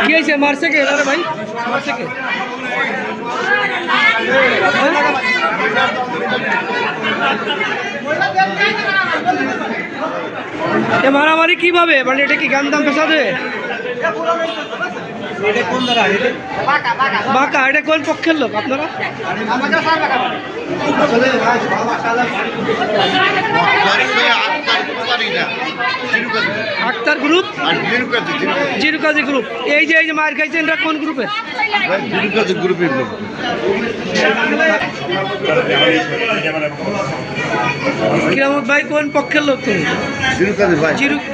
কি হয়েছে? মারছে কে? আরে ভাই মারছে কে? মারামারি কিভাবে? মানে এটা কি গান দাম পেশাদে? বাঁকা, এটা কোন পক্ষের লোক আপনারা? আক্তার গ্রুপ, জিরুকাজি গ্রুপ। এই যে মার খাইছেন, এটা কোন গ্রুপের? গ্রুপের লোক। কিরামত ভাই কোন পক্ষের লোক? তুমি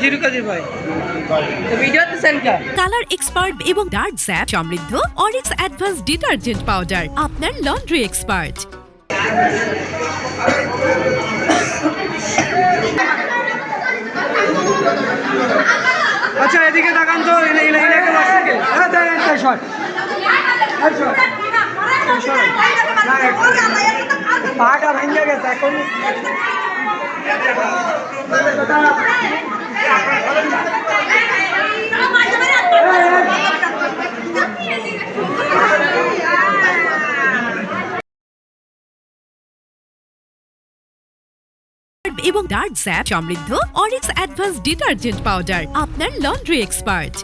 জিরুকাজি ভাই। কালার এক্সপার্ট এবং ডার্ক স্যাপ সমৃদ্ধ অরিক্স অ্যাডভান্স ডিটারজেন্ট পাউডার, আপনার লন্ড্রি এক্সপার্ট। আচ্ছা এদিকে তাকান তো, পাটা ভেঙে গেছে এখন। এবং ডার্ক স্যাপ সমৃদ্ধ অরিক্স অ্যাডভান্স ডিটারজেন্ট পাউডার, আপনার লন্ড্রি এক্সপার্ট।